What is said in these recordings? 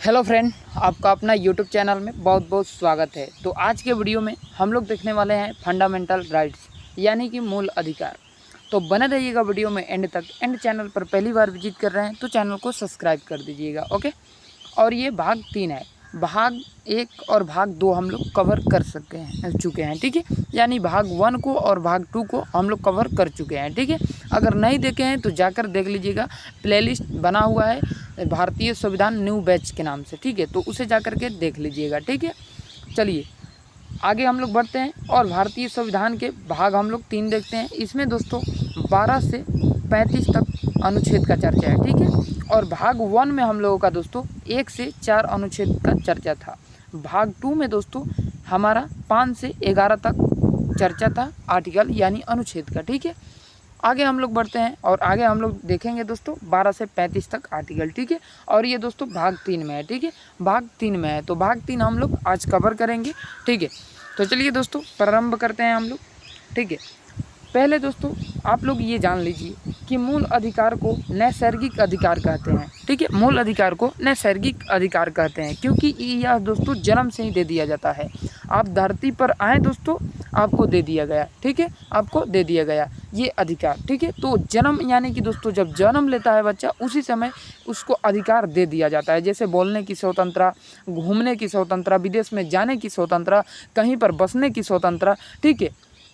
Hello friend, आपका अपना YouTube channel में बहुत बहुत स्वागत है। तो आज के वीडियो में हम लोग देखने वाले हैं फंडामेंटल राइट्स यानी कि मूल अधिकार। तो बने रहिएगा वीडियो में एंड तक। एंड चैनल पर पहली बार विजिट कर रहे हैं तो चैनल को सब्सक्राइब कर दीजिएगा, ओके। और ये भाग 3 है। भाग 1 और भाग 2 हम लोग कवर कर चुके हैं, ठीक है। यानी भाग 1 को और भाग 2 को हम लोग कवर कर चुके हैं, ठीक है। अगर नहीं देखे हैं तो जाकर देख लीजिएगा, प्लेलिस्ट बना हुआ है भारतीय संविधान न्यू बैच के नाम से, ठीक है। तो उसे जाकर के देख लीजिएगा, ठीक है। चलिए आगे हम लोग बढ़ते हैं और भारतीय संविधान के भाग हम लोग 3 देखते हैं। इसमें दोस्तों 12 से 35 तक अनुच्छेद का चर्चा है, ठीक है। और भाग 1 में हम लोगों का दोस्तों 1 से 4 अनुच्छेद का चर्चा था। भाग 2 में दोस्तों हमारा 5 से 11 तक चर्चा था, आर्टिकल यानी अनुच्छेद का, ठीक है। आगे हम लोग बढ़ते हैं और आगे हम लोग देखेंगे दोस्तों 12 से 35 तक आर्टिकल, ठीक है। और ये दोस्तों भाग 3 में है, ठीक है। भाग 3 में है तो भाग 3 हम लोग आज कवर करेंगे, ठीक है। तो चलिए दोस्तों प्रारंभ करते हैं हम लोग, ठीक है। पहले दोस्तों आप लोग ये जान लीजिए कि मूल अधिकार को नैसर्गिक अधिकार कहते हैं, ठीक है। मूल अधिकार को नैसर्गिक अधिकार कहते हैं क्योंकि यह दोस्तों जन्म से ही दे दिया जाता है। आप धरती पर आए दोस्तों, आपको दे दिया गया, ठीक है। आपको दे दिया गया ये अधिकार, ठीक है। तो जन्म यानी कि दोस्तों जब जन्म लेता है बच्चा उसी समय उसको अधिकार दे दिया जाता है। जैसे बोलने की स्वतंत्रता, घूमने की स्वतंत्रता, विदेश में जाने की स्वतंत्रता, कहीं पर बसने की स्वतंत्रता, ठीक है,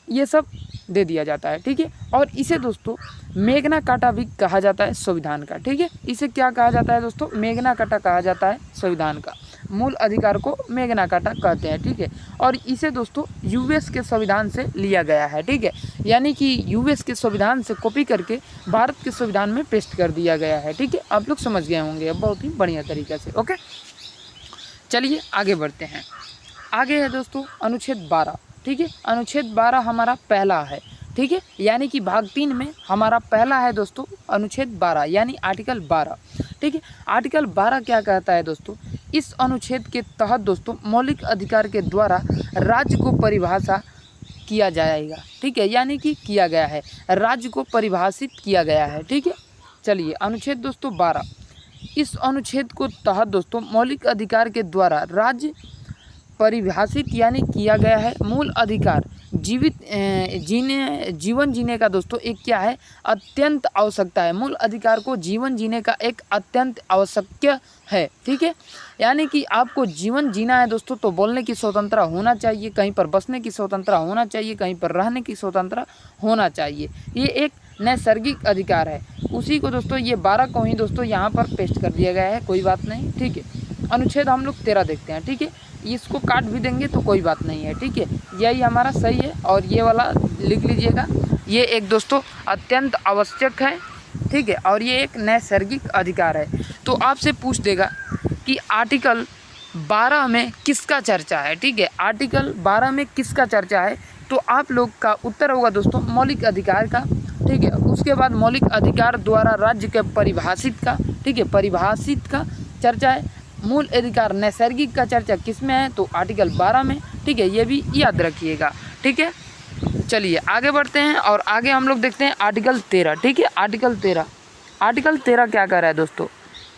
ये सब दे दिया जाता है, ठीक है। और इसे दोस्तों मेगना कार्टा भी कहा जाता है संविधान का, ठीक है। इसे क्या कहा जाता है दोस्तों? मेगना कार्टा कहा जाता है संविधान का। मूल अधिकार को मेगना कार्टा कहते हैं, ठीक है। और इसे दोस्तों यूएस के संविधान से लिया गया है, ठीक है। यानी कि यूएस के संविधान से कॉपी करके भारत के संविधान में पेस्ट कर दिया गया है, ठीक है। आप लोग समझ गए होंगे बहुत ही बढ़िया तरीके से, ओके। चलिए आगे बढ़ते हैं। आगे है दोस्तों अनुच्छेद 12, ठीक है। अनुच्छेद 12 हमारा पहला है, ठीक है। यानी कि भाग 3 में हमारा पहला है दोस्तों अनुच्छेद 12 यानी आर्टिकल 12, ठीक है। आर्टिकल 12 क्या कहता है दोस्तों? इस अनुच्छेद के तहत दोस्तों मौलिक अधिकार के द्वारा राज्य को परिभाषा किया जाएगा, ठीक है। यानी कि किया गया है, राज्य को परिभाषित किया गया है, ठीक है। चलिए अनुच्छेद दोस्तों 12, इस अनुच्छेद को तहत दोस्तों मौलिक अधिकार के द्वारा राज्य परिभाषित यानी किया गया है। मूल अधिकार जीवन जीने का दोस्तों एक क्या है? अत्यंत आवश्यकता है। मूल अधिकार को जीवन जीने का एक अत्यंत आवश्यक है, ठीक है। यानी कि आपको जीवन जीना है दोस्तों तो बोलने की स्वतंत्रता होना चाहिए, कहीं पर बसने की स्वतंत्रता होना चाहिए, कहीं पर रहने की स्वतंत्रता होना चाहिए। ये एक नैसर्गिक अधिकार है। उसी को दोस्तों ये 12 को ही दोस्तों यहाँ पर पेस्ट कर दिया गया है, कोई बात नहीं, ठीक है। अनुच्छेद हम लोग 13 देखते हैं, ठीक है। इसको काट भी देंगे तो कोई बात नहीं है, ठीक है। यही हमारा सही है और ये वाला लिख लीजिएगा, ये एक दोस्तों अत्यंत आवश्यक है, ठीक है। और ये एक नैसर्गिक अधिकार है। तो आपसे पूछ देगा कि आर्टिकल 12 में किसका चर्चा है, ठीक है। आर्टिकल 12 में किसका चर्चा है? तो आप लोग का उत्तर होगा दोस्तों मौलिक अधिकार का, ठीक है। उसके बाद मौलिक अधिकार द्वारा राज्य के परिभाषित का, ठीक है, परिभाषित का चर्चा है। मूल अधिकार नैसर्गिक का चर्चा किस में है? तो आर्टिकल 12 में, ठीक है। ये भी याद रखिएगा, ठीक है। चलिए आगे बढ़ते हैं और आगे हम लोग देखते हैं आर्टिकल 13, ठीक है। आर्टिकल 13 क्या कह रहा है दोस्तों?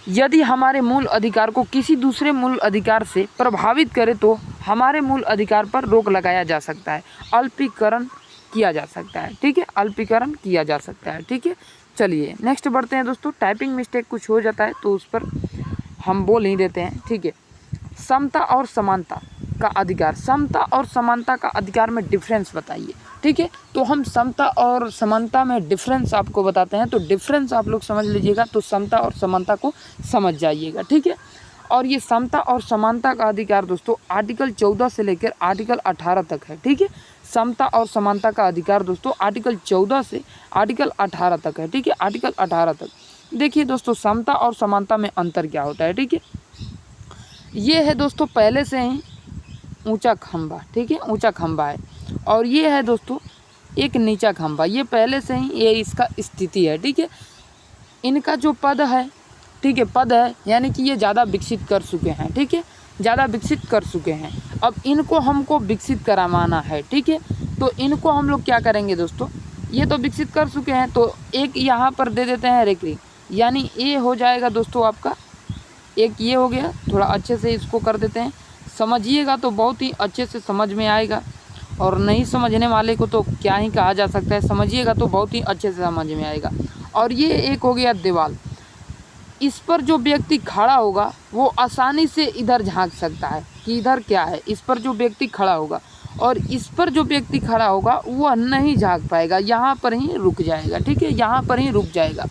यदि हमारे मूल अधिकार को किसी दूसरे मूल अधिकार से प्रभावित करे तो हमारे मूल अधिकार पर रोक लगाया जा सकता है, अल्पीकरण किया जा सकता है, ठीक है। अल्पीकरण किया जा सकता है, ठीक है। चलिए नेक्स्ट बढ़ते हैं दोस्तों। टाइपिंग मिस्टेक कुछ हो जाता है तो उस पर हम बोल नहीं देते हैं, ठीक है। समता और समानता का अधिकार, समता और समानता का अधिकार में डिफरेंस बताइए, ठीक है। तो हम समता और समानता में डिफरेंस आपको बताते हैं, तो डिफरेंस आप लोग समझ लीजिएगा, तो समता और समानता को समझ जाइएगा, ठीक है। और ये समता और समानता का अधिकार दोस्तों आर्टिकल 14 से लेकर आर्टिकल 18 तक है, ठीक है। समता और समानता का अधिकार दोस्तों आर्टिकल 14 से आर्टिकल 18 तक है, ठीक है। आर्टिकल 18 तक देखिए दोस्तों समता और समानता में अंतर क्या होता है, ठीक है। ये है दोस्तों पहले से ही ऊंचा खंभा, ठीक है, ऊंचा खंभा है। और ये है दोस्तों एक नीचा खंभा, ये पहले से ही ये इसका स्थिति है, ठीक है। इनका जो पद है, ठीक है, पद है यानी कि ये ज़्यादा विकसित कर चुके हैं, ठीक है, ज़्यादा विकसित कर चुके हैं। अब इनको हमको विकसित करवाना है, ठीक है। तो इनको हम लोग क्या करेंगे दोस्तों? ये तो विकसित कर चुके हैं तो एक यहाँ पर दे देते हैं रेकरी, यानी ये हो जाएगा दोस्तों आपका एक ये हो गया, थोड़ा अच्छे से इसको कर देते हैं, समझिएगा तो बहुत ही अच्छे से समझ में आएगा, और नहीं समझने वाले को तो क्या ही कहा जा सकता है, समझिएगा तो बहुत ही अच्छे से समझ में आएगा। और ये एक हो गया दीवार, इस पर जो व्यक्ति खड़ा होगा वो आसानी से इधर झांक सकता है कि इधर क्या है। इस पर जो व्यक्ति खड़ा होगा, और इस पर जो व्यक्ति खड़ा होगा वह नहीं झांक पाएगा, यहाँ पर ही रुक जाएगा, ठीक है, यहाँ पर ही रुक जाएगा।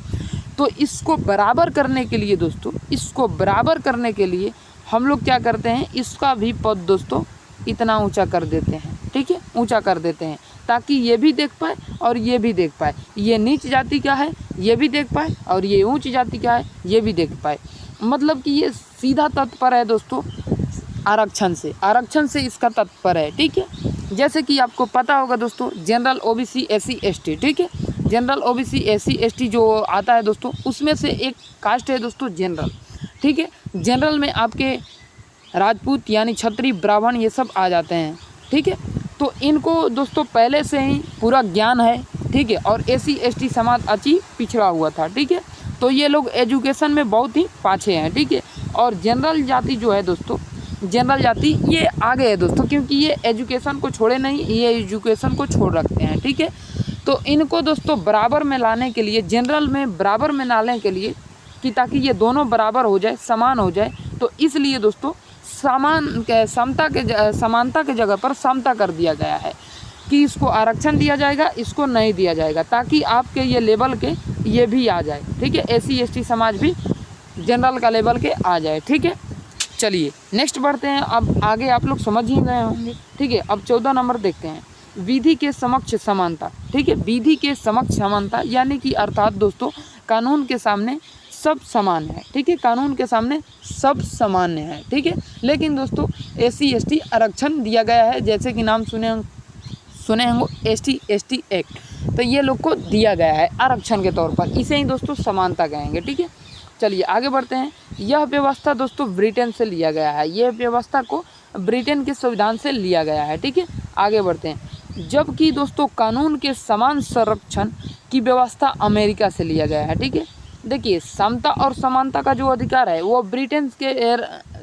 तो इसको बराबर करने के लिए दोस्तों, इसको बराबर करने के लिए हम लोग क्या करते हैं, इसका भी पद दोस्तों इतना ऊंचा कर देते हैं, ठीक है, ऊंचा कर देते हैं, ताकि ये भी देख पाए और ये भी देख पाए, ये नीच जाति क्या है ये भी देख पाए, और ये ऊंच जाति क्या है ये भी देख पाए। मतलब कि ये सीधा तात्पर्य है दोस्तों आरक्षण से, आरक्षण से इसका तात्पर्य है, ठीक है। जैसे कि आपको पता होगा दोस्तों, जनरल ओबीसी एससी एसटी, ठीक है, जनरल ओबीसी एससी एसटी जो आता है दोस्तों, उसमें से एक कास्ट है दोस्तों जनरल, ठीक है। जनरल में आपके राजपूत यानी क्षत्रिय ब्राह्मण ये सब आ जाते हैं, ठीक है। तो इनको दोस्तों पहले से ही पूरा ज्ञान है, ठीक है, और एससी एसटी समाज अति पिछड़ा हुआ था, ठीक है। तो ये लोग एजुकेशन में बहुत ही पाछे हैं, ठीक है। और जनरल जाति जो है दोस्तों, जनरल जाति ये आगे है दोस्तों, क्योंकि ये एजुकेशन को छोड़े नहीं, ये एजुकेशन को छोड़ रखते हैं, ठीक है। तो इनको दोस्तों बराबर में लाने के लिए, जनरल में बराबर में लाने के लिए कि ताकि ये दोनों बराबर हो जाए, समान हो जाए, तो इसलिए दोस्तों समानता के जगह पर समता कर दिया गया है कि इसको आरक्षण दिया जाएगा, इसको नहीं दिया जाएगा, ताकि आपके ये लेवल के ये भी आ जाए, ठीक है, एससी एसटी समाज भी जनरल का लेवल के आ जाए, ठीक है। चलिए नेक्स्ट बढ़ते हैं, अब आगे आप लोग समझ ही गए होंगे, ठीक है। अब 14 नंबर देखते हैं, विधि के समक्ष समानता, ठीक है, विधि के समक्ष समानता यानी कि अर्थात दोस्तों कानून के सामने सब समान है, ठीक है, कानून के सामने सब सामान्य है, ठीक है। लेकिन दोस्तों एससी एसटी आरक्षण दिया गया है, जैसे कि नाम सुने होंगे एसटी एसटी एक्ट, तो ये लोग को दिया गया है आरक्षण के तौर पर, इसे ही दोस्तों समानता कहेंगे, ठीक है। चलिए आगे बढ़ते हैं। यह व्यवस्था दोस्तों ब्रिटेन से लिया गया है, यह व्यवस्था को ब्रिटेन के संविधान से लिया गया है, ठीक है। आगे बढ़ते हैं। जबकि दोस्तों कानून के समान संरक्षण की व्यवस्था अमेरिका से लिया गया है, ठीक है। देखिए समता और समानता का जो अधिकार है वो ब्रिटेन के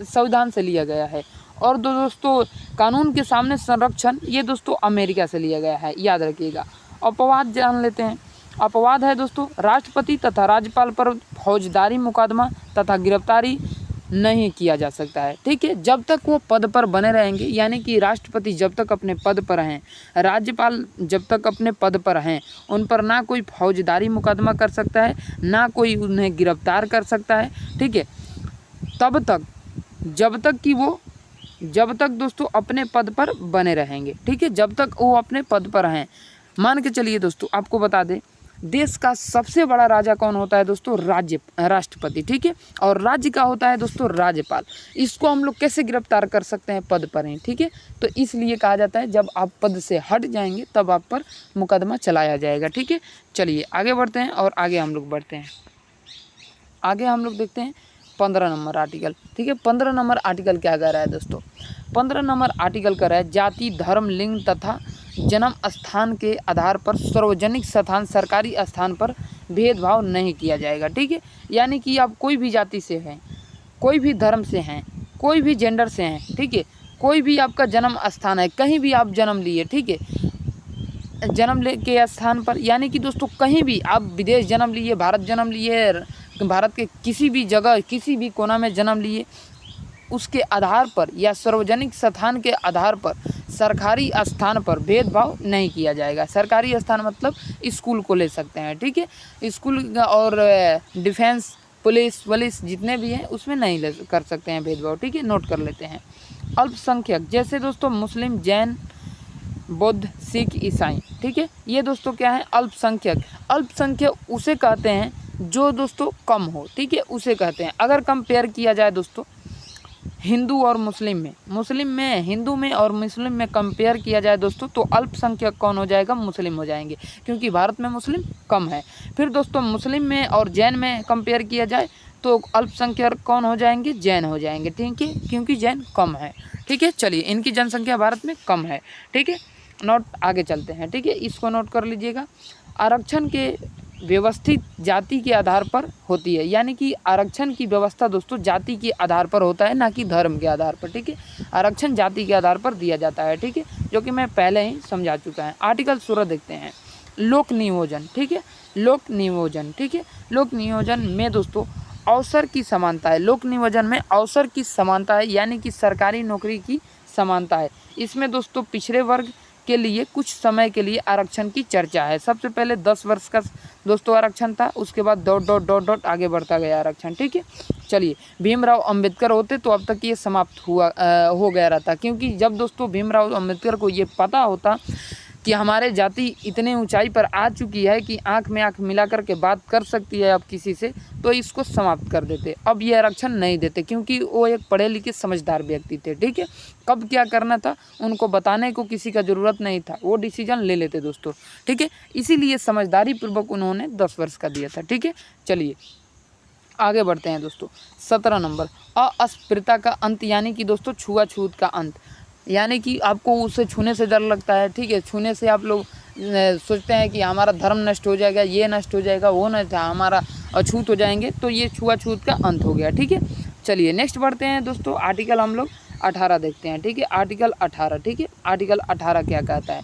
संविधान से लिया गया है, और दोस्तों कानून के सामने संरक्षण ये दोस्तों अमेरिका से लिया गया है, याद रखिएगा। अपवाद जान लेते हैं। अपवाद है दोस्तों, राष्ट्रपति तथा राज्यपाल पर फौजदारी मुकदमा तथा गिरफ्तारी नहीं किया जा सकता है, ठीक है, जब तक वो पद पर बने रहेंगे, यानी कि राष्ट्रपति जब तक अपने पद पर हैं, राज्यपाल जब तक अपने पद पर हैं, उन पर ना कोई फौजदारी मुकदमा कर सकता है, ना कोई उन्हें गिरफ्तार कर सकता है, ठीक है, तब तक जब तक दोस्तों अपने पद पर बने रहेंगे, ठीक है, जब तक वो अपने पद पर हैं। मान के चलिए दोस्तों, आपको बता दें देश का सबसे बड़ा राजा कौन होता है दोस्तों, राष्ट्रपति, ठीक है, और राज्य का होता है दोस्तों राज्यपाल। इसको हम लोग कैसे गिरफ्तार कर सकते हैं, पद पर हैं, ठीक है। तो इसलिए कहा जाता है जब आप पद से हट जाएंगे तब आप पर मुकदमा चलाया जाएगा, ठीक है। चलिए आगे बढ़ते हैं, और आगे हम लोग बढ़ते हैं, आगे हम लोग देखते हैं 15 नंबर आर्टिकल, ठीक है। 15 नंबर आर्टिकल क्या कह रहा है दोस्तों, 15 नंबर आर्टिकल कह रहा है जाति धर्म लिंग तथा जन्म स्थान के आधार पर सार्वजनिक स्थान सरकारी स्थान पर भेदभाव नहीं किया जाएगा, ठीक है। यानी कि आप कोई भी जाति से हैं, कोई भी धर्म से हैं, कोई भी जेंडर से हैं, ठीक है, कोई भी आपका जन्म स्थान है, कहीं भी आप जन्म लिए, ठीक है, जन्म ले के स्थान पर, यानी कि दोस्तों कहीं भी आप विदेश जन्म लिए, भारत जन्म लिए, भारत के किसी भी जगह किसी भी कोना में जन्म लिए, उसके आधार पर या सार्वजनिक स्थान के आधार पर सरकारी स्थान पर भेदभाव नहीं किया जाएगा। सरकारी स्थान मतलब स्कूल को ले सकते हैं, ठीक है, स्कूल और डिफेंस पुलिस जितने भी हैं उसमें नहीं कर सकते हैं भेदभाव, ठीक है, नोट कर लेते हैं। अल्पसंख्यक जैसे दोस्तों मुस्लिम जैन बौद्ध सिख ईसाई, ठीक है, ये दोस्तों क्या है अल्पसंख्यक। अल्पसंख्यक उसे कहते हैं जो दोस्तों कम हो, ठीक है, उसे कहते हैं। अगर कंपेयर किया जाए दोस्तों हिंदू और मुस्लिम में हिंदू में और मुस्लिम में कंपेयर किया जाए दोस्तों, तो अल्पसंख्यक कौन हो जाएगा, मुस्लिम हो जाएंगे, क्योंकि भारत में मुस्लिम कम है। फिर दोस्तों मुस्लिम में और जैन में कंपेयर किया जाए तो अल्पसंख्यक कौन हो जाएंगे, जैन हो जाएंगे, ठीक है, क्योंकि जैन कम है, ठीक है। चलिए इनकी जनसंख्या भारत में कम है, ठीक है, नोट आगे चलते हैं, ठीक है, इसको नोट कर लीजिएगा। आरक्षण के व्यवस्थित जाति के आधार पर होती है, यानी कि आरक्षण की व्यवस्था दोस्तों जाति के आधार पर होता है, ना कि धर्म के आधार पर। ठीक है, आरक्षण जाति के आधार पर दिया जाता है। ठीक है, जो कि मैं पहले ही समझा चुका है। आर्टिकल 16 देखते हैं, लोक नियोजन। ठीक है, लोक नियोजन। ठीक है, लोक नियोजन में दोस्तों अवसर की समानता है। लोक नियोजन में अवसर की समानता है, यानी कि सरकारी नौकरी की समानता है। इसमें दोस्तों पिछड़े वर्ग के लिए कुछ समय के लिए आरक्षण की चर्चा है। सबसे पहले 10 वर्ष का दोस्तों आरक्षण था, उसके बाद डॉट डॉट डॉट डॉट आगे बढ़ता गया आरक्षण। ठीक है, चलिए भीमराव अंबेडकर होते तो अब तक ये समाप्त हो गया रहता, क्योंकि जब दोस्तों भीमराव अंबेडकर को ये पता होता कि हमारे जाति इतने ऊंचाई पर आ चुकी है कि आंख में आंख मिला कर के बात कर सकती है अब किसी से, तो इसको समाप्त कर देते। अब ये आरक्षण नहीं देते, क्योंकि वो एक पढ़े लिखे समझदार व्यक्ति थे। ठीक है, कब क्या करना था उनको बताने को किसी का ज़रूरत नहीं था, वो डिसीजन ले लेते दोस्तों। ठीक है, इसीलिए समझदारी पूर्वक उन्होंने 10 वर्ष का दिया था। ठीक है, चलिए आगे बढ़ते हैं दोस्तों। 17 नंबर, अस्पृश्यता का अंत, यानी कि दोस्तों छुआछूत का अंत। यानी कि आपको उसे छूने से डर लगता है। ठीक है, छूने से आप लोग सोचते हैं कि हमारा धर्म नष्ट हो जाएगा, ये नष्ट हो जाएगा, वो नष्ट, हमारा अछूत हो जाएंगे, तो ये छुआछूत का अंत हो गया। ठीक है, चलिए नेक्स्ट बढ़ते हैं दोस्तों। आर्टिकल हम लोग 18 देखते हैं। ठीक है, आर्टिकल 18। ठीक है, आर्टिकल 18 क्या कहता है?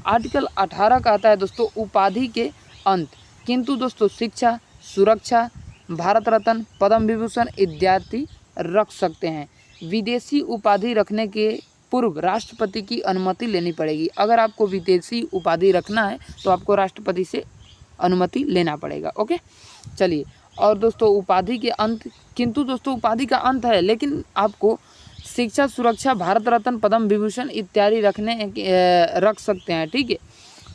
आर्टिकल 18 कहता है दोस्तों उपाधि के अंत, किंतु दोस्तों शिक्षा, सुरक्षा, भारत रत्न, पद्म विभूषण इत्यादि रख सकते हैं। विदेशी उपाधि रखने के पूर्व राष्ट्रपति की अनुमति लेनी पड़ेगी। अगर आपको विदेशी उपाधि रखना है तो आपको राष्ट्रपति से अनुमति लेना पड़ेगा। ओके, चलिए। और दोस्तों उपाधि के अंत, किंतु दोस्तों उपाधि का अंत है, लेकिन आपको शिक्षा, सुरक्षा, भारत रत्न, पद्म विभूषण इत्यादि रख सकते हैं। ठीक है,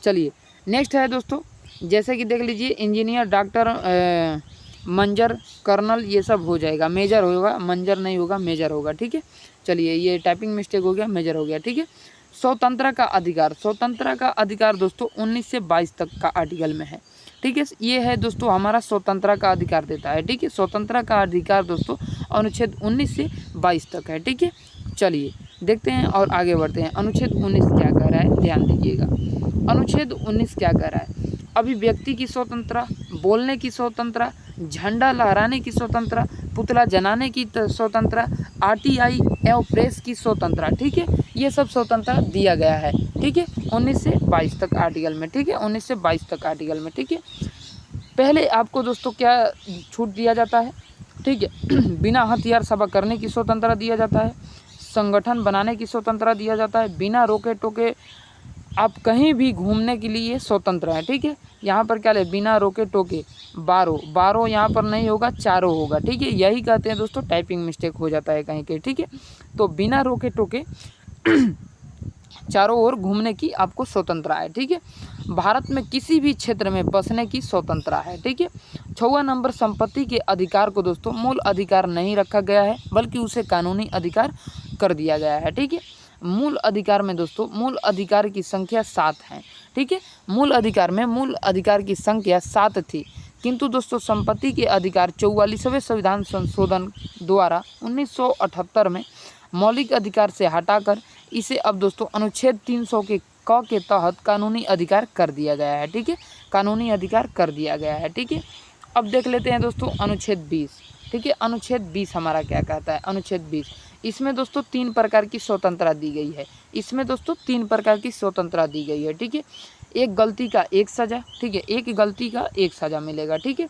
चलिए नेक्स्ट है दोस्तों, जैसे कि देख लीजिए इंजीनियर, डॉक्टर, मंजर, कर्नल, ये सब हो जाएगा। मेजर होगा, मंजर नहीं होगा, मेजर होगा। ठीक है, चलिए ये टाइपिंग मिस्टेक हो गया, मेजर हो गया। ठीक है, स्वतंत्रता का अधिकार। स्वतंत्रता का अधिकार दोस्तों 19 से 22 तक का आर्टिकल में है। ठीक है, ये है दोस्तों हमारा स्वतंत्रता का अधिकार देता है। ठीक है, स्वतंत्रता का अधिकार दोस्तों अनुच्छेद 19 से 22 तक है। ठीक है, चलिए देखते हैं और आगे बढ़ते हैं। अनुच्छेद 19 क्या कह रहा है, ध्यान दीजिएगा। अनुच्छेद 19 क्या कह रहा है? अभिव्यक्ति की स्वतंत्रता, बोलने की स्वतंत्रता, झंडा लहराने की स्वतंत्रता, पुतला जलाने की स्वतंत्रता, आरटीआई एवं प्रेस की स्वतंत्रता। ठीक है, ये सब स्वतंत्रता दिया गया है। ठीक है, 19 से 22 तक आर्टिकल में। ठीक है, 19 से 22 तक आर्टिकल में। ठीक है, पहले आपको दोस्तों क्या छूट दिया जाता है? ठीक है, बिना हथियार सभा करने की स्वतंत्रता दिया जाता है, संगठन बनाने की स्वतंत्रता दिया जाता है, बिना रोके टोके आप कहीं भी घूमने के लिए स्वतंत्र हैं। ठीक है, यहाँ पर क्या ले, बिना रोके टोके, बारो यहाँ पर नहीं होगा, चारों होगा। ठीक है, यही कहते हैं दोस्तों, टाइपिंग मिस्टेक हो जाता है कहीं कहीं। ठीक है, तो बिना रोके टोके चारों ओर घूमने की आपको स्वतंत्रता है। ठीक है, भारत में किसी भी क्षेत्र में बसने की स्वतंत्रता है। ठीक है, 6वां नंबर, संपत्ति के अधिकार को दोस्तों मूल अधिकार नहीं रखा गया है, बल्कि उसे कानूनी अधिकार कर दिया गया है। ठीक है, मूल अधिकार में दोस्तों मूल अधिकार की संख्या 7 है। ठीक है, मूल अधिकार की संख्या 7 थी, किंतु दोस्तों संपत्ति के अधिकार 44वें संविधान संशोधन द्वारा 1978 में मौलिक अधिकार से हटाकर इसे अब दोस्तों अनुच्छेद 300 के क के तहत कानूनी अधिकार कर दिया गया है। ठीक है, कानूनी अधिकार कर दिया गया है। ठीक है, अब देख लेते हैं दोस्तों अनुच्छेद 20। ठीक है, अनुच्छेद 20 हमारा क्या कहता है? अनुच्छेद 20, इसमें दोस्तों 3 प्रकार की स्वतंत्रता दी गई है। इसमें दोस्तों 3 प्रकार की स्वतंत्रता दी गई है। ठीक है, एक गलती का एक सज़ा। ठीक है, एक गलती का एक सज़ा मिलेगा। ठीक है,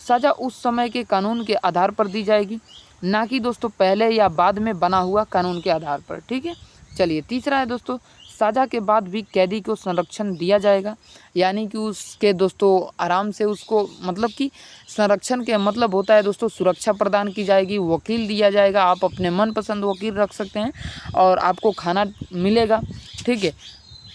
सज़ा उस समय के कानून के आधार पर दी जाएगी, ना कि दोस्तों पहले या बाद में बना हुआ कानून के आधार पर। ठीक है, चलिए तीसरा है दोस्तों, सज़ा के बाद भी कैदी को संरक्षण दिया जाएगा, यानी कि उसके दोस्तों आराम से उसको, मतलब कि संरक्षण के मतलब होता है दोस्तों सुरक्षा प्रदान की जाएगी, वकील दिया जाएगा, आप अपने मनपसंद वकील रख सकते हैं और आपको खाना मिलेगा। ठीक है,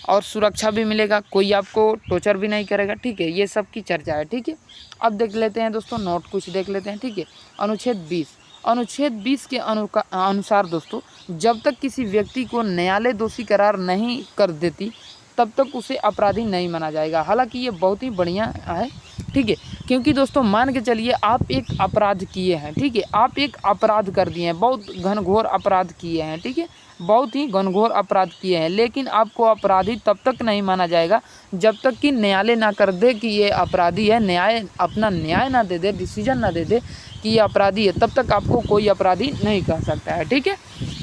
और सुरक्षा भी मिलेगा, कोई आपको टॉर्चर भी नहीं करेगा। ठीक है, ये सब की चर्चा है। ठीक है, अब देख लेते हैं दोस्तों नोट कुछ देख लेते हैं। ठीक है, अनुच्छेद 20, अनुच्छेद 20 के अनुसार दोस्तों जब तक किसी व्यक्ति को न्यायालय दोषी करार नहीं कर देती तब तक उसे अपराधी नहीं माना जाएगा। हालांकि ये बहुत ही बढ़िया है। ठीक है, क्योंकि दोस्तों मान के चलिए आप एक अपराध किए हैं। ठीक है, आप एक अपराध कर दिए हैं, बहुत घनघोर अपराध किए हैं। ठीक है, बहुत ही घनघोर अपराध किए हैं, लेकिन आपको अपराधी तब तक नहीं माना जाएगा जब तक कि न्यायालय ना कर दे कि ये अपराधी है, न्याय ना दे दे, डिसीजन ना दे दे कि ये अपराधी है, तब तक आपको कोई अपराधी नहीं कह सकता है। ठीक है,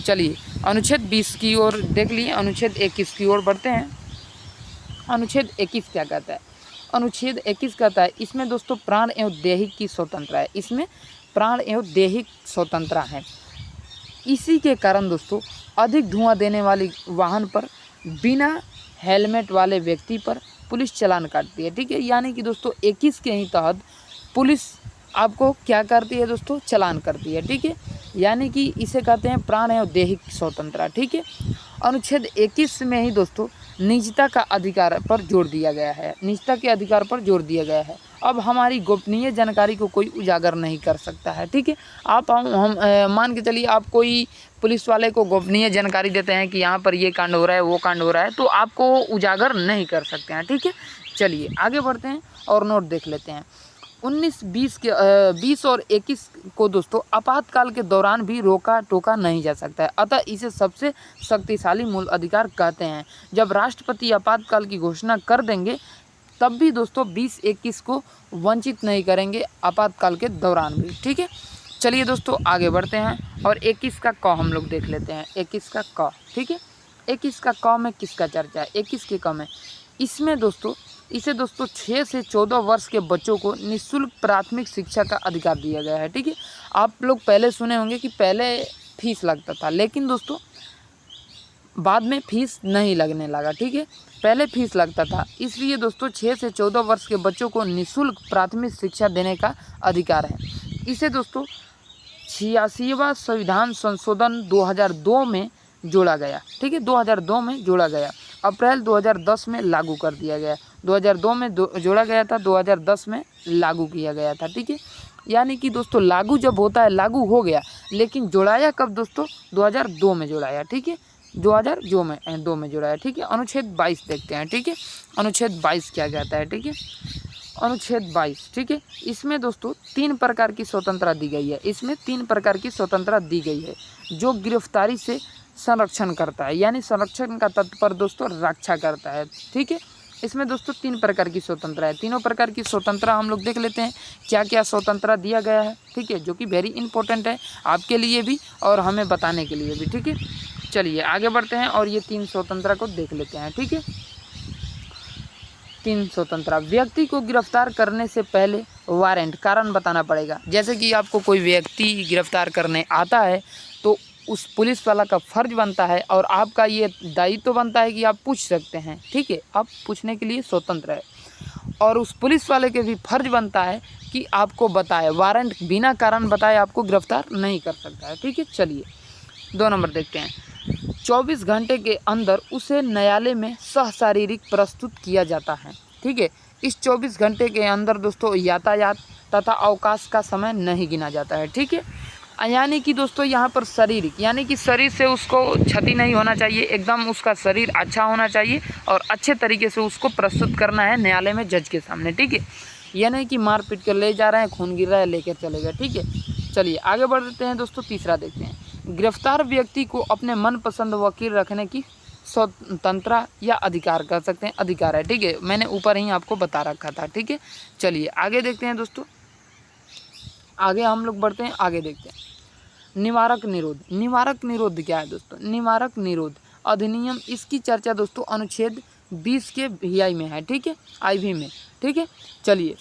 चलिए अनुच्छेद 20 की ओर देख लिए, अनुच्छेद 21 की ओर बढ़ते हैं। अनुच्छेद 21 क्या कहता है? अनुच्छेद 21 कहता है इसमें दोस्तों प्राण एवं दैहिक की स्वतंत्रता है, इसमें प्राण एवं दैहिक स्वतंत्रता है। इसी के कारण दोस्तों अधिक धुआं देने वाली वाहन पर बिना हेलमेट वाले व्यक्ति पर पुलिस चालान काटती है। ठीक है, यानी कि दोस्तों 21 के ही तहत पुलिस आपको क्या करती है दोस्तों? चालान करती है। ठीक है, यानी कि इसे कहते हैं प्राण एवं दैहिक स्वतंत्रता। ठीक है, अनुच्छेद 21 में ही दोस्तों निजता का अधिकार पर जोर दिया गया है, निजता के अधिकार पर जोर दिया गया है। अब हमारी गोपनीय जानकारी को कोई उजागर नहीं कर सकता है। ठीक है, आप हम मान के चलिए आप कोई पुलिस वाले को गोपनीय जानकारी देते हैं कि यहाँ पर ये कांड हो रहा है, वो कांड हो रहा है, तो आपको उजागर नहीं कर सकते हैं। ठीक है, चलिए आगे बढ़ते हैं और नोट देख लेते हैं। 20 और 21 को दोस्तों आपातकाल के दौरान भी रोका टोका नहीं जा सकता है, अतः इसे सबसे शक्तिशाली मूल अधिकार कहते हैं। जब राष्ट्रपति आपातकाल की घोषणा कर देंगे तब भी दोस्तों 20-21 को वंचित नहीं करेंगे आपातकाल के दौरान भी। ठीक है, चलिए दोस्तों आगे बढ़ते हैं और 21 का क हम लोग देख लेते हैं। 21 का क, ठीक है, 21 का क में किसका चर्चा है? 21 के क में इसमें दोस्तों इसे दोस्तों 6 से 14 वर्ष के बच्चों को निःशुल्क प्राथमिक शिक्षा का अधिकार दिया गया है। ठीक है, आप लोग पहले सुने होंगे कि पहले फीस लगता था, लेकिन दोस्तों बाद में फीस नहीं लगने लगा। ठीक है, पहले फीस लगता था, इसलिए दोस्तों 6 से 14 वर्ष के बच्चों को निःशुल्क प्राथमिक शिक्षा देने का अधिकार है। इसे दोस्तों 86वां संविधान संशोधन 2002 में जोड़ा गया। ठीक है, 2002 में जोड़ा गया, अप्रैल 2010 में लागू कर दिया गया। 2002 में जोड़ा गया था, 2010 में लागू किया गया था। ठीक है, यानी कि दोस्तों लागू जब होता है, लागू हो गया, लेकिन जोड़ाया कब दोस्तों? 2002 में जोड़ाया। ठीक है, 2002 में जोड़ाया। ठीक है, अनुच्छेद 22 देखते हैं। ठीक है, अनुच्छेद 22 क्या कहता है? ठीक है, अनुच्छेद 22, ठीक है, इसमें दोस्तों 3 प्रकार की स्वतंत्रता दी गई है। इसमें 3 प्रकार की स्वतंत्रता दी गई है जो गिरफ्तारी से संरक्षण करता है, यानी संरक्षण का तात्पर्य दोस्तों रक्षा करता है। ठीक है, इसमें दोस्तों 3 प्रकार की स्वतंत्रता है। तीनों प्रकार की स्वतंत्रता हम लोग देख लेते हैं क्या क्या स्वतंत्रता दिया गया है। ठीक है, जो कि वेरी इंपॉर्टेंट है आपके लिए भी और हमें बताने के लिए भी। ठीक है, चलिए आगे बढ़ते हैं और ये 3 स्वतंत्रता को देख लेते हैं। ठीक है, 3 स्वतंत्रता। व्यक्ति को गिरफ्तार करने से पहले वारंट, कारण बताना पड़ेगा। जैसे कि आपको कोई व्यक्ति गिरफ्तार करने आता है तो उस पुलिस वाला का फ़र्ज बनता है और आपका ये दायित्व बनता है कि आप पूछ सकते हैं। ठीक है, आप पूछने के लिए स्वतंत्र है और उस पुलिस वाले के भी फर्ज बनता है कि आपको बताए, वारंट बिना कारण बताए आपको गिरफ्तार नहीं कर सकता है। ठीक है, चलिए 2 नंबर देखते हैं। 24 घंटे के अंदर उसे न्यायालय में सहशारीरिक प्रस्तुत किया जाता है। ठीक है, इस 24 घंटे के अंदर दोस्तों यातायात तथा अवकाश का समय नहीं गिना जाता है। ठीक है, यानी कि दोस्तों यहाँ पर शारीरिक, यानी कि शरीर से उसको क्षति नहीं होना चाहिए, एकदम उसका शरीर अच्छा होना चाहिए और अच्छे तरीके से उसको प्रस्तुत करना है न्यायालय में जज के सामने। ठीक है, यह नहीं कि मार पीट कर ले जा रहे हैं, खून गिर रहा है, लेकर चले गए। ठीक है, चलिए आगे बढ़ते हैं दोस्तों, तीसरा देखते हैं। गिरफ्तार व्यक्ति को अपने मनपसंद वकील रखने की स्वतंत्रता या अधिकार कर सकते हैं, अधिकार है। ठीक है, मैंने ऊपर ही आपको बता रखा था। ठीक है, चलिए आगे देखते हैं दोस्तों, आगे हम लोग बढ़ते हैं, आगे देखते हैं। निवारक निरोध। निवारक निरोध क्या है दोस्तों? निवारक निरोध अधिनियम, इसकी चर्चा दोस्तों अनुच्छेद 20 के VI में है। ठीक है, IV में। ठीक है, चलिए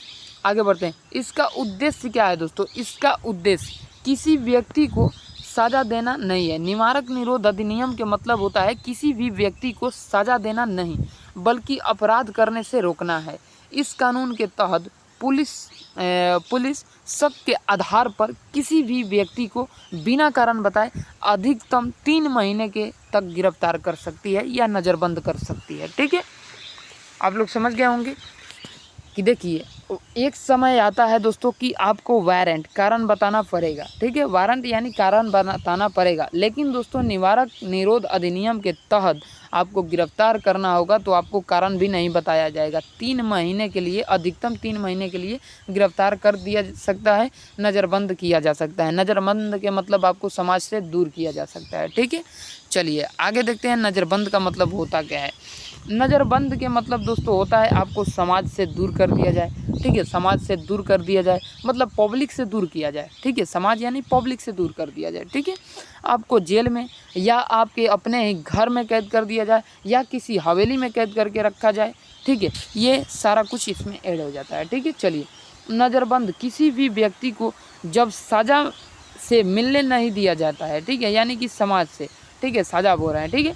आगे बढ़ते हैं। इसका उद्देश्य क्या है दोस्तों? इसका उद्देश्य किसी व्यक्ति को सजा देना नहीं है। निवारक निरोध अधिनियम के मतलब होता है किसी भी व्यक्ति को सजा देना नहीं, बल्कि अपराध करने से रोकना है। इस कानून के तहत पुलिस शक के आधार पर किसी भी व्यक्ति को बिना कारण बताए अधिकतम 3 महीने के तक गिरफ्तार कर सकती है या नज़रबंद कर सकती है। ठीक है, आप लोग समझ गए होंगे कि देखिए एक समय आता है दोस्तों कि आपको वारंट, कारण बताना पड़ेगा। ठीक है, वारंट यानी कारण बताना पड़ेगा, लेकिन दोस्तों निवारक निरोध अधिनियम के तहत आपको गिरफ्तार करना होगा तो आपको कारण भी नहीं बताया जाएगा। 3 महीने के लिए, अधिकतम 3 महीने के लिए गिरफ्तार कर दिया सकता है, नज़रबंद किया जा सकता है। नज़रबंद के मतलब आपको समाज से दूर किया जा सकता है। ठीक है, चलिए आगे देखते हैं नज़रबंद का मतलब होता क्या है। नज़रबंद के मतलब दोस्तों होता है आपको समाज से दूर कर दिया जाए। ठीक है, समाज से दूर कर दिया जाए मतलब पब्लिक से दूर किया जाए। ठीक है, समाज यानी पब्लिक से दूर कर दिया जाए। ठीक है, आपको जेल में या आपके अपने ही घर में कैद कर दिया जाए या किसी हवेली में कैद करके रखा जाए। ठीक है, ये सारा कुछ इसमें ऐड हो जाता है। ठीक है, चलिए नज़रबंद किसी भी व्यक्ति को जब सज़ा से मिलने नहीं दिया जाता है। ठीक है, यानी कि समाज से, ठीक है, सज़ा बोल रहे हैं। ठीक है,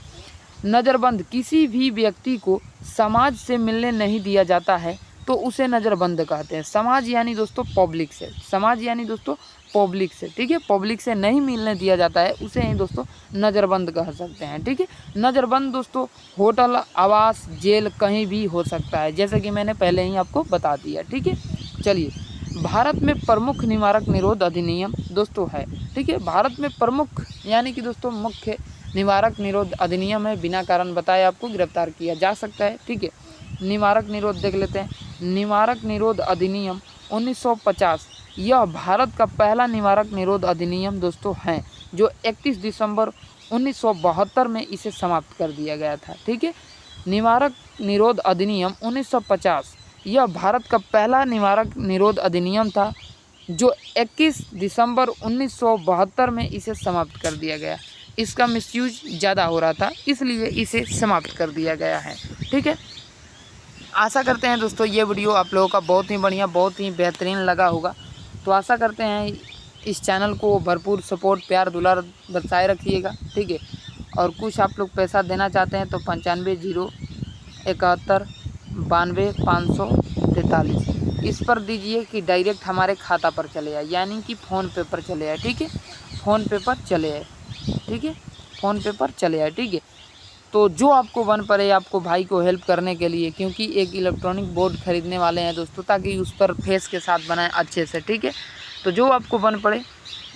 नज़रबंद किसी भी व्यक्ति को समाज से मिलने नहीं दिया जाता है तो उसे नज़रबंद कहते हैं। समाज यानी दोस्तों पब्लिक से, समाज यानी दोस्तों पब्लिक से। ठीक है, पब्लिक से नहीं मिलने दिया जाता है उसे ही दोस्तों नज़रबंद कह सकते हैं। ठीक है, नज़रबंद दोस्तों होटल, आवास, जेल कहीं भी हो सकता है, जैसे कि मैंने पहले ही आपको बता दिया। ठीक है, चलिए भारत में प्रमुख निवारक निरोध अधिनियम दोस्तों है। ठीक है, भारत में प्रमुख यानी कि दोस्तों मुख्य निवारक निरोध अधिनियम है। बिना कारण बताए आपको गिरफ्तार किया जा सकता है। ठीक है, निवारक निरोध देख लेते हैं। निवारक निरोध अधिनियम 1950 यह भारत का पहला निवारक निरोध अधिनियम दोस्तों है, जो 31 दिसंबर 1972 में इसे समाप्त कर दिया गया था। ठीक है, निवारक निरोध अधिनियम 1950 यह भारत का पहला निवारक निरोध अधिनियम था, जो 21 दिसंबर 1972 में इसे समाप्त कर दिया गया। इसका मिसयूज ज़्यादा हो रहा था इसलिए इसे समाप्त कर दिया गया है। ठीक है, आशा करते हैं दोस्तों ये वीडियो आप लोगों का बहुत ही बढ़िया, बहुत ही बेहतरीन लगा होगा। तो आशा करते हैं इस चैनल को भरपूर सपोर्ट, प्यार, दुलार बरसाए रखिएगा। ठीक है, और कुछ आप लोग पैसा देना चाहते हैं तो 950171 इस पर दीजिए कि डायरेक्ट हमारे खाता पर चले जाए, यानी कि फ़ोन पे पर चले जाए। ठीक है, फ़ोन पे पर चले जाए। ठीक है, फ़ोन पे पर चले जाए। ठीक है, तो जो आपको बन पड़े आपको भाई को हेल्प करने के लिए, क्योंकि एक इलेक्ट्रॉनिक बोर्ड ख़रीदने वाले हैं दोस्तों, ताकि उस पर फेस के साथ बनाएं अच्छे से। ठीक है, तो जो आपको बन पड़े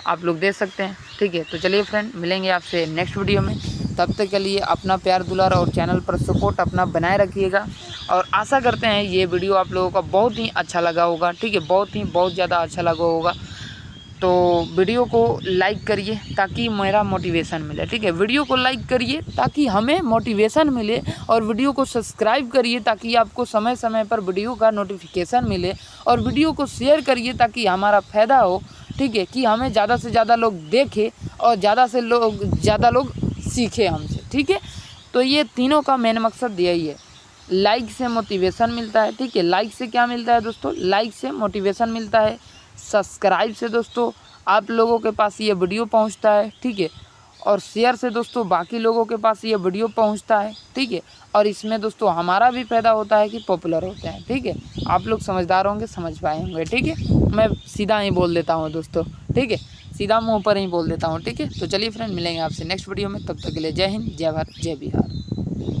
आप लोग दे सकते हैं। ठीक है, तो चलिए फ्रेंड, मिलेंगे आपसे नेक्स्ट वीडियो में। तब तक के लिए अपना प्यार दुलार और चैनल पर सपोर्ट अपना बनाए रखिएगा। और आशा करते हैं ये वीडियो आप लोगों का बहुत ही अच्छा लगा होगा। ठीक है, बहुत ज़्यादा अच्छा लगा होगा। तो वीडियो को लाइक करिए ताकि मेरा मोटिवेशन मिले। ठीक है, वीडियो को लाइक करिए ताकि हमें मोटिवेशन मिले, और वीडियो को सब्सक्राइब करिए ताकि आपको समय समय पर वीडियो का नोटिफिकेशन मिले, और वीडियो को शेयर करिए ताकि हमारा फ़ायदा हो। ठीक है, कि हमें ज़्यादा से ज़्यादा लोग देखें और ज़्यादा लोग सीखें हमसे। ठीक है, तो ये तीनों का मेन मकसद यही है। लाइक से मोटिवेशन मिलता है। ठीक है, लाइक से क्या मिलता है दोस्तों? लाइक से मोटिवेशन मिलता है। सब्सक्राइब से दोस्तों आप लोगों के पास ये वीडियो पहुंचता है। ठीक है, और शेयर से दोस्तों बाकी लोगों के पास ये वीडियो पहुंचता है। ठीक है, और इसमें दोस्तों हमारा भी फ़ायदा होता है कि पॉपुलर होते हैं। ठीक है, आप लोग समझदार होंगे, समझ पाए होंगे। ठीक है, मैं सीधा ही बोल देता हूँ दोस्तों। ठीक है, सीधा मुँह पर ही बोल देता हूँ। ठीक है, तो चलिए फ्रेंड, मिलेंगे आपसे नेक्स्ट वीडियो में। तब तक के लिए जय हिंद, जय भारत, जय बिहार।